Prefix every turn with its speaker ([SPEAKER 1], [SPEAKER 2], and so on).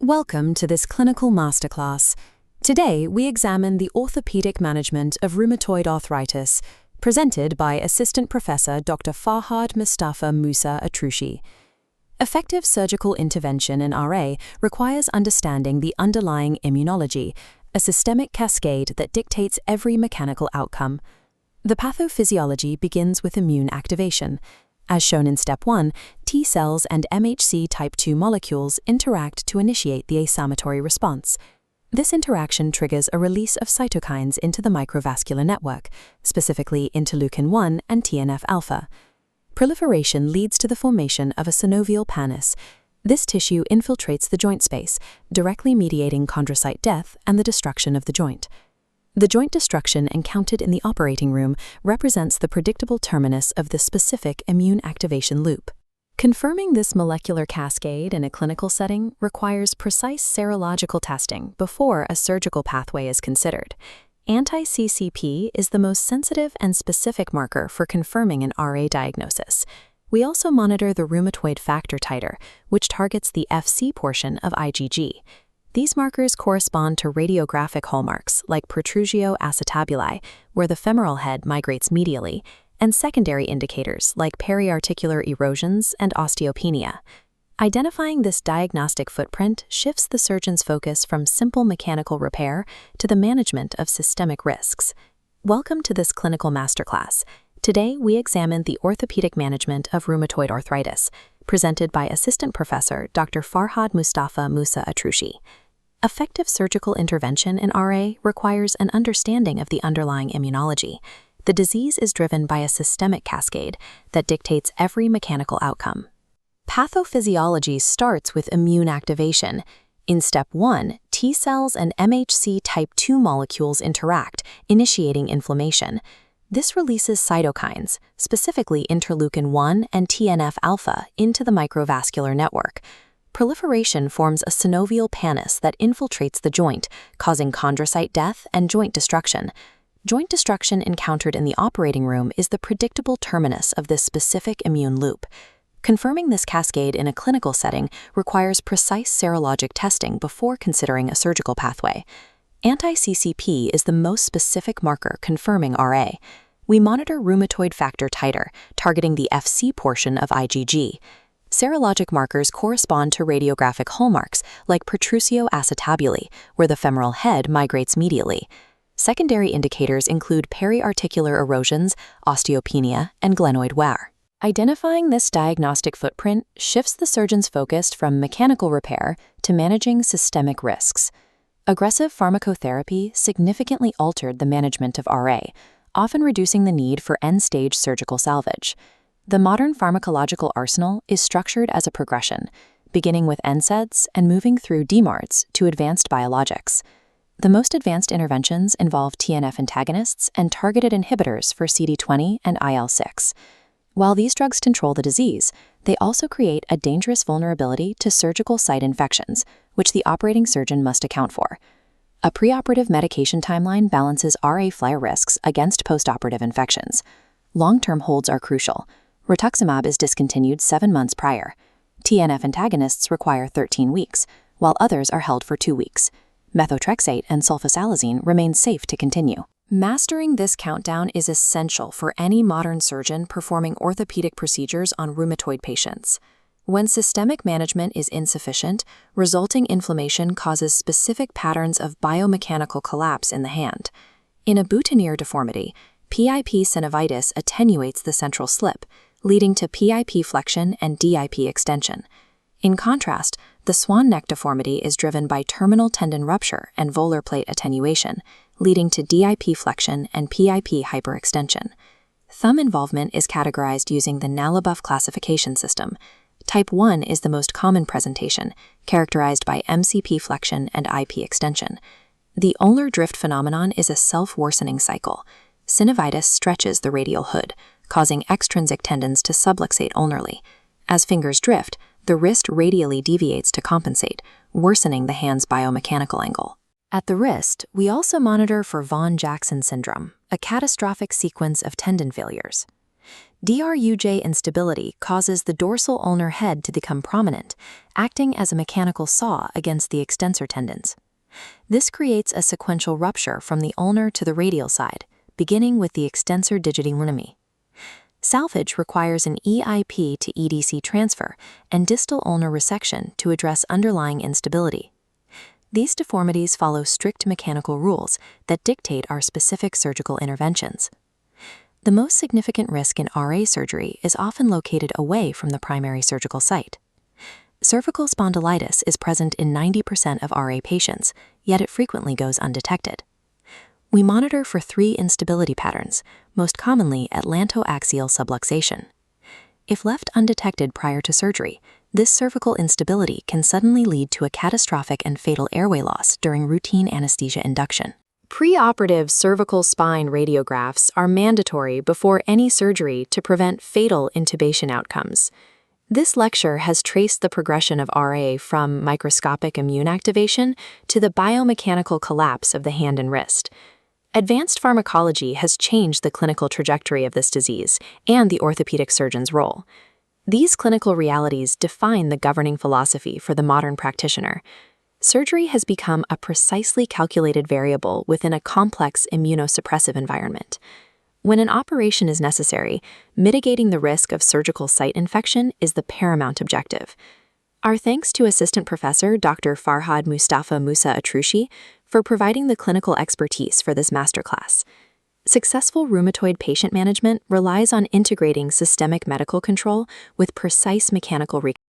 [SPEAKER 1] Welcome to this clinical masterclass. Today, we examine the orthopedic management of rheumatoid arthritis, presented by Assistant Professor Dr. Farhad Mustafa Musa Atrushi. Effective surgical intervention in RA requires understanding the underlying immunology, a systemic cascade that dictates every mechanical outcome. The pathophysiology begins with immune activation. As shown in Step 1, T cells and MHC type II molecules interact to initiate the asymmetry response. This interaction triggers a release of cytokines into the microvascular network, specifically interleukin-1 and TNF-alpha. Proliferation leads to the formation of a synovial pannus. This tissue infiltrates the joint space, directly mediating chondrocyte death and the destruction of the joint. The joint destruction encountered in the operating room represents the predictable terminus of the specific immune activation loop. Confirming this molecular cascade in a clinical setting requires precise serological testing before a surgical pathway is considered. Anti-CCP is the most sensitive and specific marker for confirming an RA diagnosis. We also monitor the rheumatoid factor titer, which targets the FC portion of IgG. These markers correspond to radiographic hallmarks like protrusio acetabuli, where the femoral head migrates medially, and secondary indicators like periarticular erosions and osteopenia. Identifying this diagnostic footprint shifts the surgeon's focus from simple mechanical repair to the management of systemic risks. Welcome to this clinical masterclass. Today, we examine the orthopedic management of rheumatoid arthritis, presented by Assistant Professor Dr. Farhad Mustafa Musa Atrushi. Effective surgical intervention in RA requires an understanding of the underlying immunology. The disease is driven by a systemic cascade that dictates every mechanical outcome. Pathophysiology starts with immune activation. In Step 1, T cells and MHC type II molecules interact, initiating inflammation. This releases cytokines, specifically interleukin-1 and TNF-alpha, into the microvascular network. Proliferation forms a synovial pannus that infiltrates the joint, causing chondrocyte death and joint destruction. Joint destruction encountered in the operating room is the predictable terminus of this specific immune loop. Confirming this cascade in a clinical setting requires precise serologic testing before considering a surgical pathway. Anti-CCP is the most specific marker confirming RA. We monitor rheumatoid factor titer, targeting the FC portion of IgG. Serologic markers correspond to radiographic hallmarks like protrusio acetabuli, where the femoral head migrates medially. Secondary indicators include periarticular erosions, osteopenia, and glenoid wear. Identifying this diagnostic footprint shifts the surgeon's focus from mechanical repair to managing systemic risks. Aggressive pharmacotherapy significantly altered the management of RA, often reducing the need for end-stage surgical salvage. The modern pharmacological arsenal is structured as a progression, beginning with NSAIDs and moving through DMARDs to advanced biologics. The most advanced interventions involve TNF antagonists and targeted inhibitors for CD20 and IL-6. While these drugs control the disease, they also create a dangerous vulnerability to surgical site infections, which the operating surgeon must account for. A preoperative medication timeline balances RA flare risks against postoperative infections. Long-term holds are crucial. Rituximab is discontinued 7 months prior. TNF antagonists require 13 weeks, while others are held for 2 weeks. Methotrexate and sulfasalazine remain safe to continue. Mastering this countdown is essential for any modern surgeon performing orthopedic procedures on rheumatoid patients. When systemic management is insufficient, resulting inflammation causes specific patterns of biomechanical collapse in the hand. In a boutonniere deformity, PIP synovitis attenuates the central slip, leading to PIP flexion and DIP extension. In contrast, the swan neck deformity is driven by terminal tendon rupture and volar plate attenuation, leading to DIP flexion and PIP hyperextension. Thumb involvement is categorized using the Nalabuff classification system. Type 1 is the most common presentation, characterized by MCP flexion and IP extension. The ulnar drift phenomenon is a self-worsening cycle. Synovitis stretches the radial hood, causing extrinsic tendons to subluxate ulnarly. As fingers drift, the wrist radially deviates to compensate, worsening the hand's biomechanical angle. At the wrist, we also monitor for Vaughan-Jackson syndrome, a catastrophic sequence of tendon failures. DRUJ instability causes the dorsal ulnar head to become prominent, acting as a mechanical saw against the extensor tendons. This creates a sequential rupture from the ulnar to the radial side, beginning with the extensor digiti lunami. Salvage requires an EIP to EDC transfer and distal ulnar resection to address underlying instability. These deformities follow strict mechanical rules that dictate our specific surgical interventions. The most significant risk in RA surgery is often located away from the primary surgical site. Cervical spondylitis is present in 90% of RA patients, yet it frequently goes undetected. We monitor for 3 instability patterns, most commonly atlantoaxial subluxation. If left undetected prior to surgery, this cervical instability can suddenly lead to a catastrophic and fatal airway loss during routine anesthesia induction. Preoperative cervical spine radiographs are mandatory before any surgery to prevent fatal intubation outcomes. This lecture has traced the progression of RA from microscopic immune activation to the biomechanical collapse of the hand and wrist. Advanced pharmacology has changed the clinical trajectory of this disease and the orthopedic surgeon's role. These clinical realities define the governing philosophy for the modern practitioner. Surgery has become a precisely calculated variable within a complex immunosuppressive environment. When an operation is necessary, mitigating the risk of surgical site infection is the paramount objective. Our thanks to Assistant Professor Dr. Farhad Mustafa Musa Atrushi for providing the clinical expertise for this masterclass. Successful rheumatoid patient management relies on integrating systemic medical control with precise mechanical recovery.